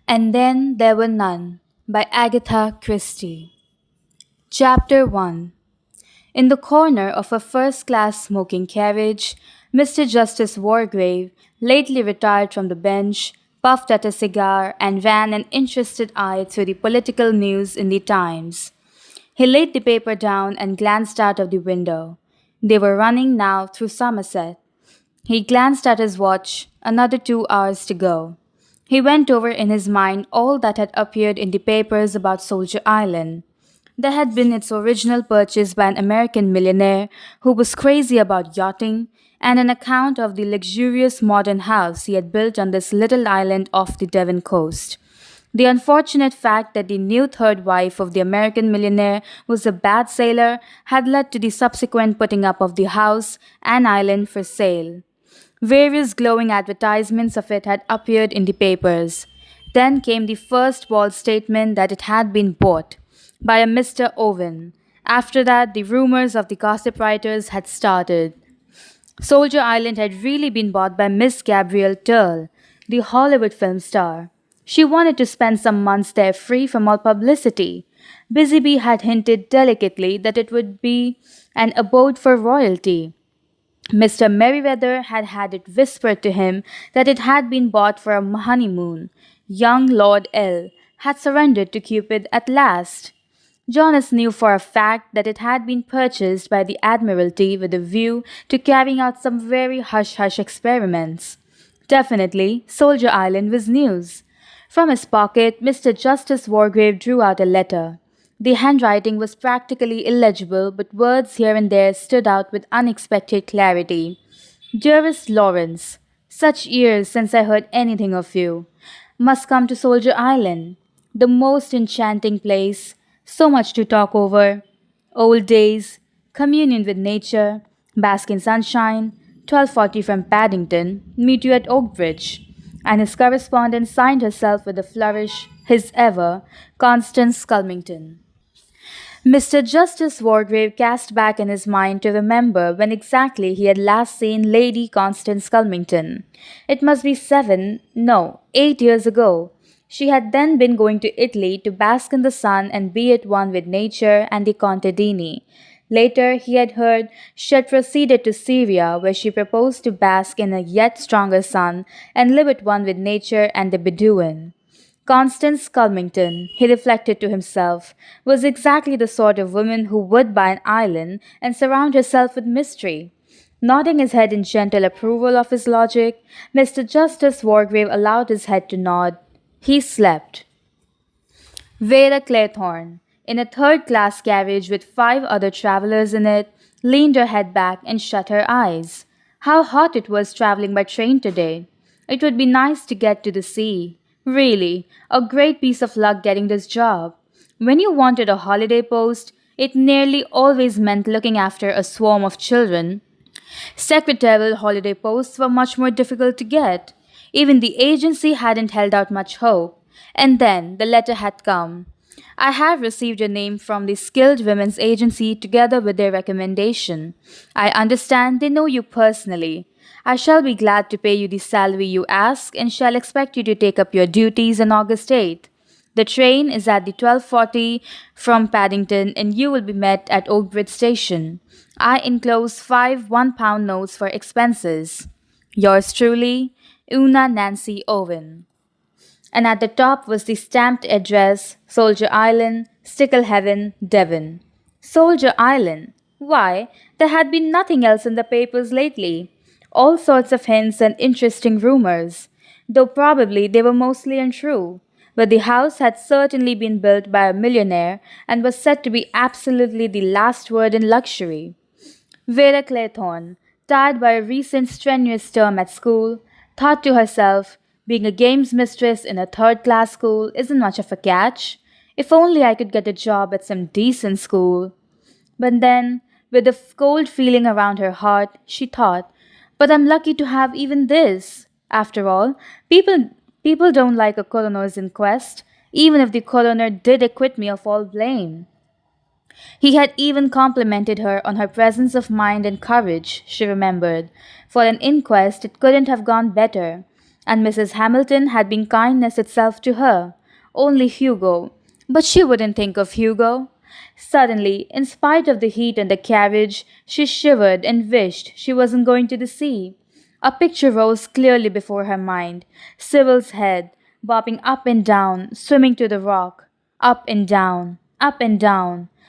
And Then There Were None by Agatha Christie. Chapter 1. In the corner of a first class smoking carriage, Mr. Justice Wargrave, lately retired from the bench, puffed at a cigar and ran an interested eye through the political news in the Times. He laid the paper down and glanced out of the window. They were running now through Somerset. He glanced at his watch, another 2 hours to go. He went over in his mind all that had appeared in the papers about Soldier Island. There had been its original purchase by an American millionaire who was crazy about yachting, and an account of the luxurious modern house he had built on this little island off the Devon coast. The unfortunate fact that the new third wife of the American millionaire was a bad sailor had led to the subsequent putting up of the house and island for sale. Various glowing advertisements of it had appeared in the papers. Then came the first bald statement that it had been bought by a Mr. Owen. After that, the rumors of the gossip writers had started. Soldier Island had really been bought by Miss Gabrielle Turl, the Hollywood film star. She wanted to spend some months there free from all publicity. Busybee had hinted delicately that it would be an abode for royalty. Mr. Merriweather had had it whispered to him that it had been bought for a honeymoon. Young Lord L. had surrendered to Cupid at last. Jonas knew for a fact that it had been purchased by the Admiralty with a view to carrying out some very hush-hush experiments. Definitely, Soldier Island was news. From his pocket, Mr. Justice Wargrave drew out a letter. The handwriting was practically illegible, but words here and there stood out with unexpected clarity. Dearest Lawrence, such years since I heard anything of you. Must come to Soldier Island. The most enchanting place, so much to talk over. Old days, communion with nature, bask in sunshine, 12:40 from Paddington, meet you at Oakbridge. And his correspondent signed herself with a flourish, his ever, Constance Culmington. Mr. Justice Wargrave cast back in his mind to remember when exactly he had last seen Lady Constance Culmington. It must be 7, no, 8 years ago. She had then been going to Italy to bask in the sun and be at one with nature and the contadini. Later, he had heard she had proceeded to Syria, where she proposed to bask in a yet stronger sun and live at one with nature and the Bedouin. Constance Culmington, he reflected to himself, was exactly the sort of woman who would buy an island and surround herself with mystery. Nodding his head in gentle approval of his logic, Mr. Justice Wargrave allowed his head to nod. He slept. Vera Claiborne, in a third class carriage with 5 other travelers in it, leaned her head back and shut her eyes. How hot it was traveling by train today. It would be nice to get to the sea. Really, a great piece of luck getting this job. When you wanted a holiday post, it nearly always meant looking after a swarm of children. Secretarial holiday posts were much more difficult to get. Even the agency hadn't held out much hope. And then the letter had come. I have received your name from the Skilled Women's Agency together with their recommendation. I understand they know you personally. I shall be glad to pay you the salary you ask and shall expect you to take up your duties on August 8th. The train is at the 12:40 from Paddington and you will be met at Oakbridge Station. I enclose 5 1-pound notes for expenses. Yours truly, Una Nancy Owen. And at the top was the stamped address, Soldier Island, Sticklehaven, Devon. Soldier Island. Why, there had been nothing else in the papers lately. All sorts of hints and interesting rumors, though probably they were mostly untrue. But the house had certainly been built by a millionaire and was said to be absolutely the last word in luxury. Vera Claiborne, tired by a recent strenuous term at school, thought to herself, being a games mistress in a third class school isn't much of a catch. If only I could get a job at some decent school. But then, with a cold feeling around her heart, she thought, but I'm lucky to have even this. After all, people don't like a coroner's inquest, even if the coroner did acquit me of all blame. He had even complimented her on her presence of mind and courage, she remembered. For an inquest, it couldn't have gone better. and Mrs. Hamilton had been kindness itself to her. Only Hugo. But she wouldn't think of Hugo. Suddenly, in spite of the heat and the carriage, she shivered and wished she wasn't going to the sea. A picture rose clearly before her mind: Sybil's head, bobbing up and down, swimming to the rock, up and down,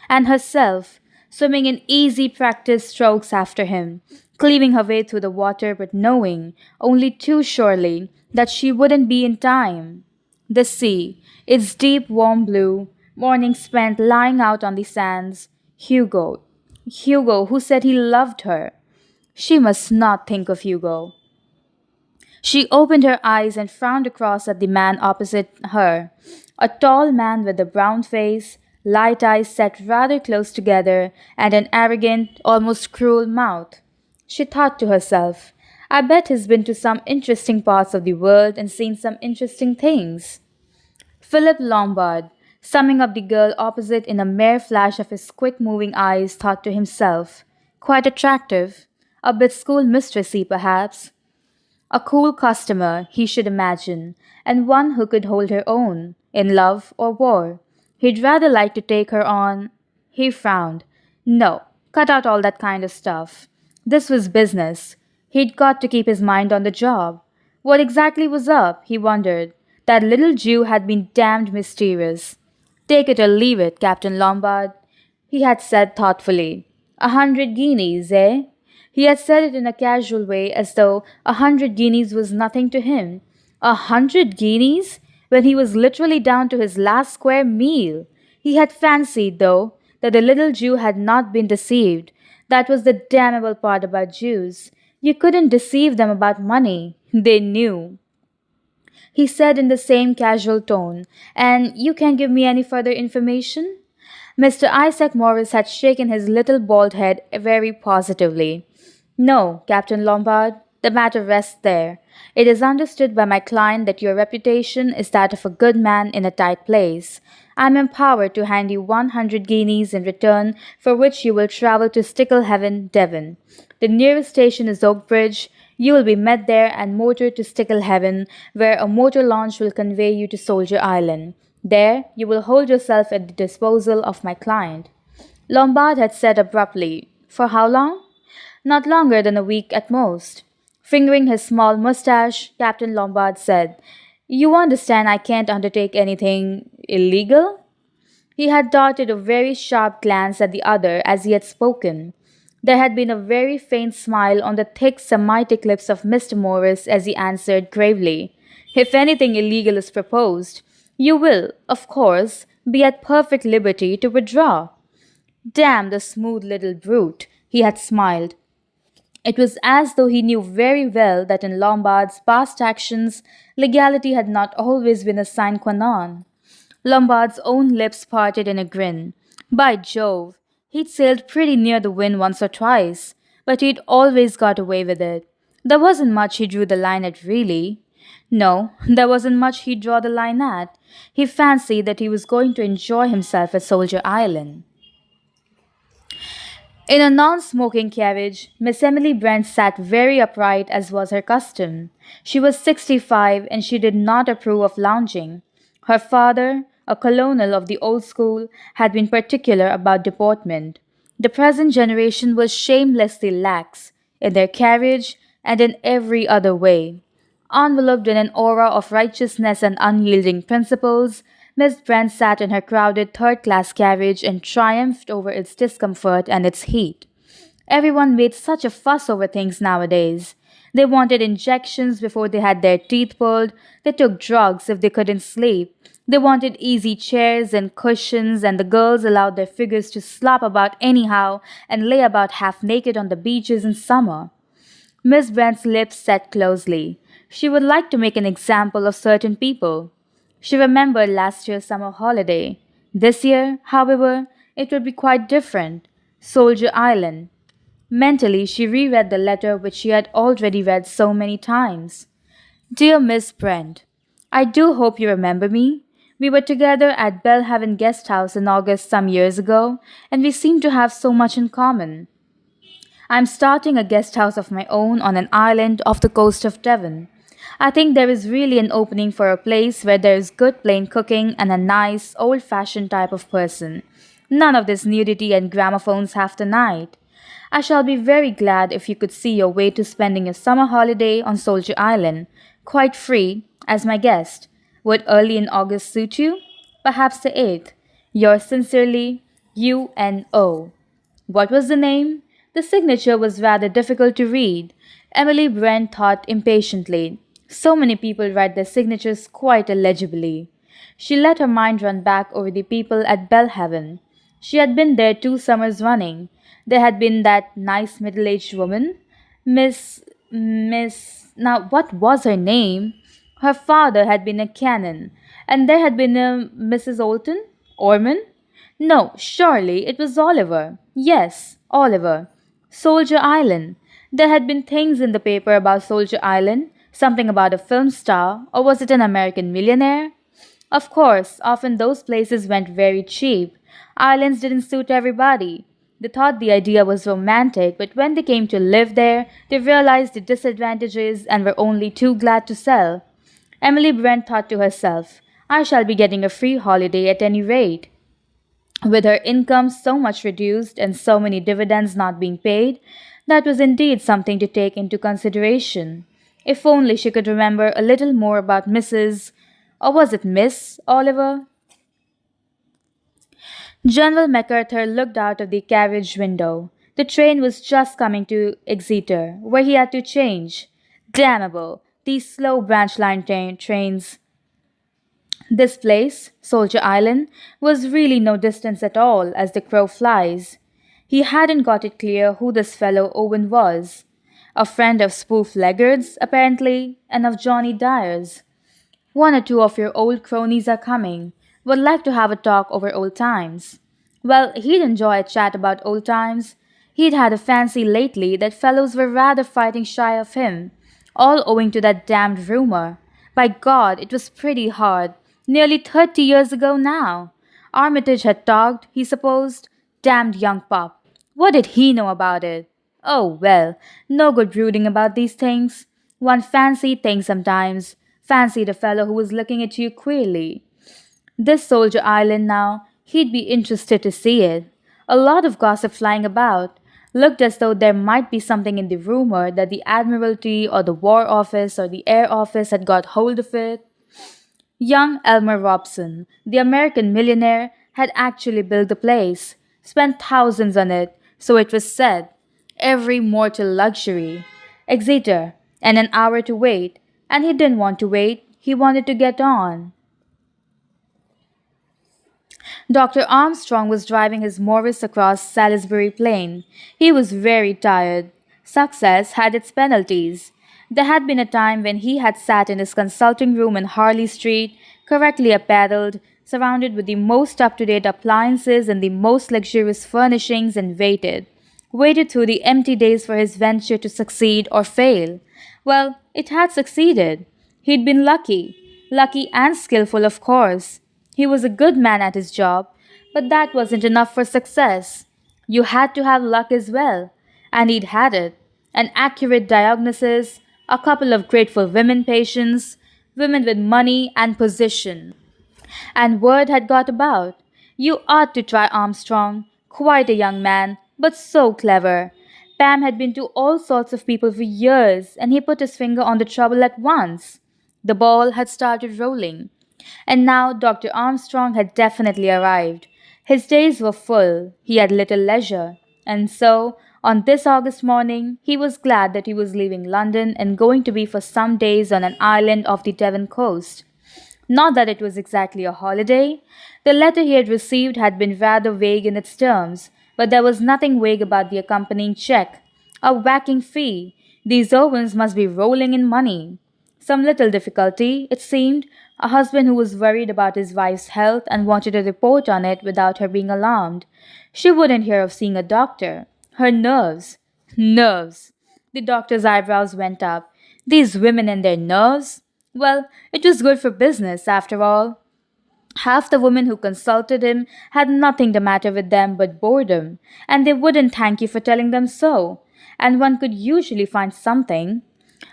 and herself, swimming in easy practice strokes after him, cleaving her way through the water but knowing, only too surely, that she wouldn't be in time. The sea, its deep warm blue, morning spent lying out on the sands. Hugo. Hugo, who said he loved her. She must not think of Hugo. She opened her eyes and frowned across at the man opposite her. A tall man with a brown face, light eyes set rather close together, and an arrogant, almost cruel mouth. She thought to herself, I bet he's been to some interesting parts of the world and seen some interesting things. Philip Lombard, summing up the girl opposite in a mere flash of his quick moving eyes, thought to himself, quite attractive, a bit schoolmistressy perhaps. A cool customer, he should imagine, and one who could hold her own, in love or war. He'd rather like to take her on. He frowned. No, cut out all that kind of stuff. This was business. He'd got to keep his mind on the job. What exactly was up, he wondered. That little Jew had been damned mysterious. Take it or leave it, Captain Lombard, he had said thoughtfully. 100 guineas, eh? He had said it in a casual way, as though 100 guineas was nothing to him. 100 guineas? When he was literally down to his last square meal. He had fancied, though, that the little Jew had not been deceived. That was the damnable part about Jews. You couldn't deceive them about money. They knew. He said in the same casual tone, And you can't give me any further information? Mr. Isaac Morris had shaken his little bald head very positively. No, Captain Lombard, the matter rests there. It is understood by my client that your reputation is that of a good man in a tight place. I am empowered to hand you 100 guineas in return, for which you will travel to Sticklehaven, Devon. The nearest station is Oakbridge. You will be met there and motored to Sticklehaven, where a motor launch will convey you to Soldier Island. There, you will hold yourself at the disposal of my client. Lombard had said abruptly, For how long? Not longer than a week at most. Fingering his small mustache, Captain Lombard said, You understand I can't undertake anything illegal? He had darted a very sharp glance at the other as he had spoken. There had been a very faint smile on the thick Semitic lips of Mr. Morris as he answered gravely, If anything illegal is proposed, you will, of course, be at perfect liberty to withdraw. Damn the smooth little brute, he had smiled. It was as though he knew very well that in Lombard's past actions, legality had not always been a sine qua non. Lombard's own lips parted in a grin. By Jove, he'd sailed pretty near the wind once or twice, but he'd always got away with it. There wasn't much he drew the line at, really. No, there wasn't much he'd draw the line at. He fancied that he was going to enjoy himself at Soldier Island. In a non-smoking carriage, Miss Emily Brent sat very upright as was her custom. She was 65 and she did not approve of lounging. Her father, a colonel of the old school, had been particular about deportment. The present generation was shamelessly lax, in their carriage and in every other way. Enveloped in an aura of righteousness and unyielding principles, Miss Brent sat in her crowded third-class carriage and triumphed over its discomfort and its heat. Everyone made such a fuss over things nowadays. They wanted injections before they had their teeth pulled. They took drugs if they couldn't sleep. They wanted easy chairs and cushions, and the girls allowed their figures to slop about anyhow and lay about half naked on the beaches in summer. Miss Brent's lips set closely. She would like to make an example of certain people. She remembered last year's summer holiday. This year, however, it would be quite different. Soldier Island. Mentally, she reread the letter which she had already read so many times. Dear Miss Brent, I do hope you remember me. We were together at Belhaven Guest House in August some years ago, and we seem to have so much in common. I'm starting a guest house of my own on an island off the coast of Devon. I think there is really an opening for a place where there is good plain cooking and a nice, old fashioned type of person. None of this nudity and gramophones half the night. I shall be very glad if you could see your way to spending your summer holiday on Soldier Island, quite free, as my guest. Would early in August suit you? Perhaps the 8th. Yours sincerely, UNO. What was the name? The signature was rather difficult to read. Emily Brent thought impatiently. So many people write their signatures quite illegibly. She let her mind run back over the people at Belhaven. She had been there 2 summers running. There had been that nice middle-aged woman, Now what was her name? Her father had been a canon, and there had been a Mrs. Orman? No, surely it was Oliver. Yes, Oliver. Soldier Island. There had been things in the paper about Soldier Island, something about a film star, or was it an American millionaire? Of course, often those places went very cheap. Islands didn't suit everybody. They thought the idea was romantic, but when they came to live there, they realized the disadvantages and were only too glad to sell. Emily Brent thought to herself, I shall be getting a free holiday at any rate. With her income so much reduced and so many dividends not being paid, that was indeed something to take into consideration. If only she could remember a little more about or was it Miss Oliver? General MacArthur looked out of the carriage window. The train was just coming to Exeter, where he had to change. Damnable! These slow branch line trains. This place, Soldier Island, was really no distance at all as the crow flies. He hadn't got it clear who this fellow Owen was. A friend of Spoof Leggard's, apparently, and of Johnny Dyer's. One or two of your old cronies are coming. Would like to have a talk over old times. Well, he'd enjoy a chat about old times. He'd had a fancy lately that fellows were rather fighting shy of him, all owing to that damned rumor. By God, it was pretty hard. Nearly 30 years ago now. Armitage had talked, he supposed. Damned young pup. What did he know about it? Oh, well, no good brooding about these things. One fancy things sometimes. Fancy the fellow who was looking at you queerly. This Soldier Island now, he'd be interested to see it. A lot of gossip flying about. Looked as though there might be something in the rumor that the Admiralty or the War Office or the Air Office had got hold of it. Young Elmer Robson, the American millionaire, had actually built the place, spent thousands on it, so it was said. Every mortal luxury. Exeter, and an hour to wait, and he didn't want to wait, he wanted to get on. Dr. Armstrong was driving his Morris across Salisbury Plain. He was very tired. Success had its penalties. There had been a time when he had sat in his consulting room in Harley Street, correctly apparelled, surrounded with the most up to date appliances and the most luxurious furnishings, and waited through the empty days for his venture to succeed or fail. Well, it had succeeded. He'd been lucky and skillful, of course. He was a good man at his job, but that wasn't enough for success. You had to have luck as well, and he'd had it. An accurate diagnosis, a couple of grateful women patients, women with money and position. And word had got about. You ought to try Armstrong. Quite a young man, but so clever. Pam had been to all sorts of people for years, and he put his finger on the trouble at once. The ball had started rolling. And now Dr. Armstrong had definitely arrived. His days were full, he had little leisure, and so, on this August morning, he was glad that he was leaving London and going to be for some days on an island off the Devon coast. Not that it was exactly a holiday. The letter he had received had been rather vague in its terms, but there was nothing vague about the accompanying check. A whacking fee. These Owens must be rolling in money. Some little difficulty, it seemed, a husband who was worried about his wife's health and wanted a report on it without her being alarmed. She wouldn't hear of seeing a doctor. Her nerves. Nerves. The doctor's eyebrows went up. These women and their nerves? Well, it was good for business, after all. Half the women who consulted him had nothing the matter with them but boredom, and they wouldn't thank you for telling them so. And one could usually find something.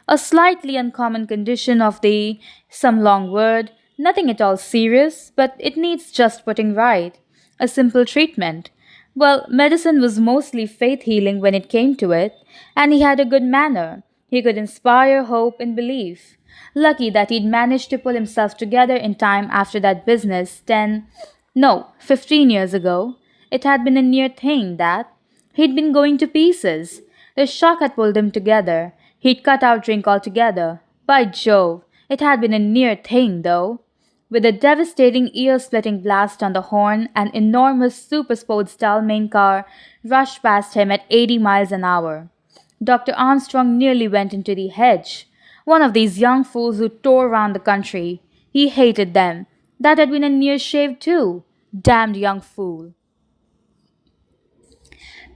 A slightly uncommon condition of the some long word, nothing at all serious, but it needs just putting right. A simple treatment. Well, medicine was mostly faith healing when it came to it, and he had a good manner. He could inspire hope and belief. Lucky that he'd managed to pull himself together in time after that business 15 years ago. It had been a near thing that. He'd been going to pieces. The shock had pulled him together. He'd cut out drink altogether. By Jove, it had been a near thing, though. With a devastating ear-splitting blast on the horn, an enormous super sports style main car rushed past him at 80 miles an hour. Dr. Armstrong nearly went into the hedge. One of these young fools who tore around the country. He hated them. That had been a near shave, too. Damned young fool.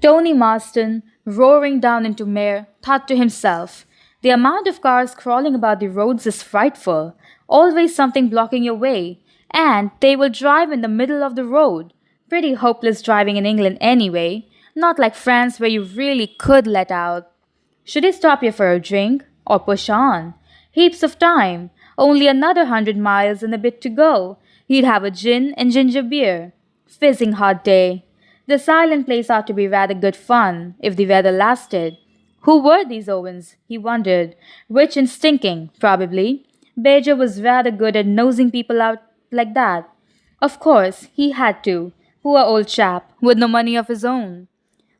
Tony Marston, roaring down into Mare, thought to himself, the amount of cars crawling about the roads is frightful. Always something blocking your way. And they will drive in the middle of the road. Pretty hopeless driving in England anyway. Not like France where you really could let out. Should he stop here for a drink? Or push on? Heaps of time. Only another 100 miles and a bit to go. He'd have a gin and ginger beer. Fizzing hot day. The silent place ought to be rather good fun, if the weather lasted. Who were these Owens? He wondered. Rich and stinking, probably. Bejo was rather good at nosing people out like that. Of course, he had to. Poor old chap, with no money of his own.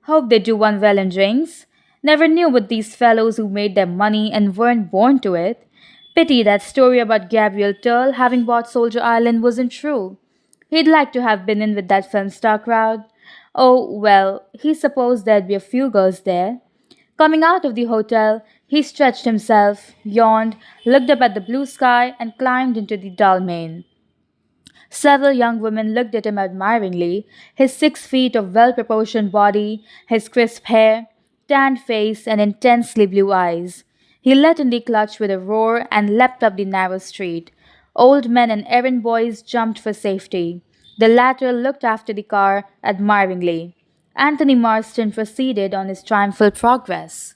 Hope they do one well in drinks. Never knew what these fellows who made their money and weren't born to it. Pity that story about Gabriel Turl having bought Soldier Island wasn't true. He'd like to have been in with that film star crowd. Oh, well, he supposed there'd be a few girls there. Coming out of the hotel, he stretched himself, yawned, looked up at the blue sky, and climbed into the Dalmain. Several young women looked at him admiringly, his 6 feet of well proportioned body, his crisp hair, tanned face, and intensely blue eyes. He let in the clutch with a roar and leapt up the narrow street. Old men and errand boys jumped for safety. The latter looked after the car admiringly. Anthony Marston proceeded on his triumphal progress.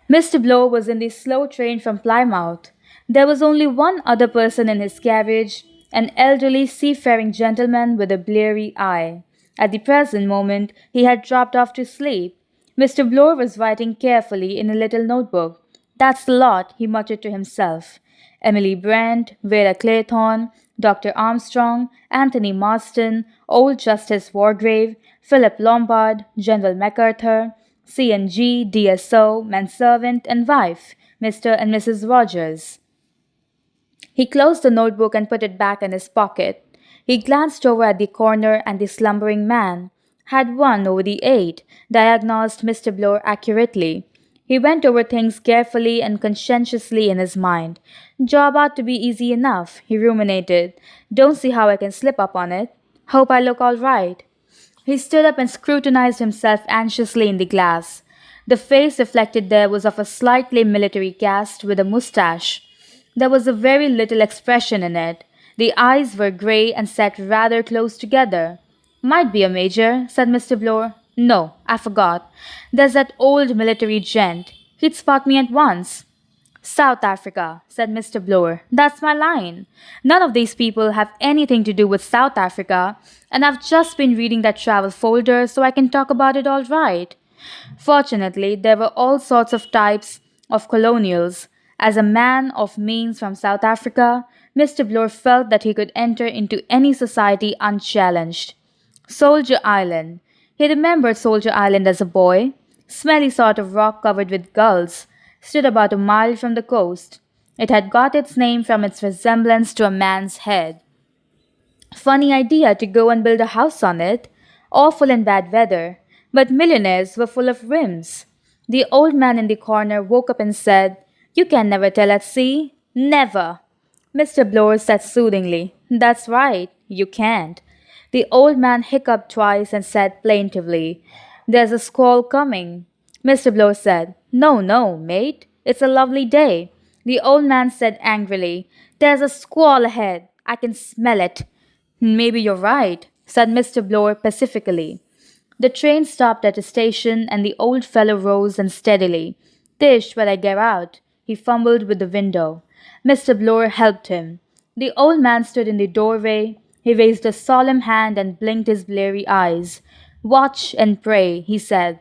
Mr. Blow was in the slow train from Plymouth. There was only one other person in his carriage, an elderly seafaring gentleman with a bleary eye. At the present moment, he had dropped off to sleep. Mr. Bloor was writing carefully in a little notebook. That's the lot, he muttered to himself. Emily Brand, Vera Claythorne, Dr. Armstrong, Anthony Marston, Old Justice Wargrave, Philip Lombard, General MacArthur, C&G, DSO, manservant, and wife, Mr. and Mrs. Rogers. He closed the notebook and put it back in his pocket. He glanced over at the corner and the slumbering man. Had 1 over the 8, diagnosed Mr. Bloor accurately. He went over things carefully and conscientiously in his mind. Job ought to be easy enough, he ruminated. Don't see how I can slip up on it. Hope I look all right. He stood up and scrutinized himself anxiously in the glass. The face reflected there was of a slightly military cast with a moustache. There was a very little expression in it. The eyes were grey and set rather close together. Might be a major, said Mr. Bloor. No, I forgot. There's that old military gent. He'd spot me at once. South Africa, said Mr. Bloor. That's my line. None of these people have anything to do with South Africa, and I've just been reading that travel folder so I can talk about it all right. Fortunately, there were all sorts of types of colonials. As a man of means from South Africa, Mr. Bloor felt that he could enter into any society unchallenged. Soldier Island. He remembered Soldier Island as a boy. Smelly sort of rock covered with gulls, stood about a mile from the coast. It had got its name from its resemblance to a man's head. Funny idea to go and build a house on it. Awful in bad weather. But millionaires were full of whims. The old man in the corner woke up and said, You can never tell at sea. Never. Mr. Bloor said soothingly, That's right, you can't. The old man hiccuped twice and said plaintively, There's a squall coming. Mr. Bloor said, No, no, mate. It's a lovely day. The old man said angrily, There's a squall ahead. I can smell it. Maybe you're right, said Mr. Bloor pacifically. The train stopped at a station, and the old fellow rose unsteadily. Tish, will I get out? He fumbled with the window. Mr. Bloor helped him. The old man stood in the doorway. He raised a solemn hand and blinked his bleary eyes. Watch and pray, he said.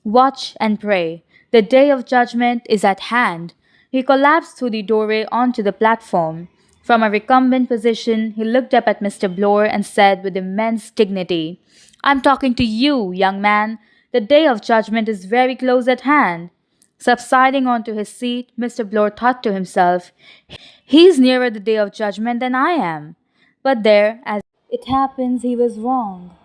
Watch and pray. The day of judgment is at hand. He collapsed through the doorway onto the platform. From a recumbent position, he looked up at Mr. Bloor and said with immense dignity, I'm talking to you, young man. The day of judgment is very close at hand. Subsiding onto his seat, Mr. Bloor thought to himself, He's nearer the day of judgment than I am. But there, as it happens, he was wrong.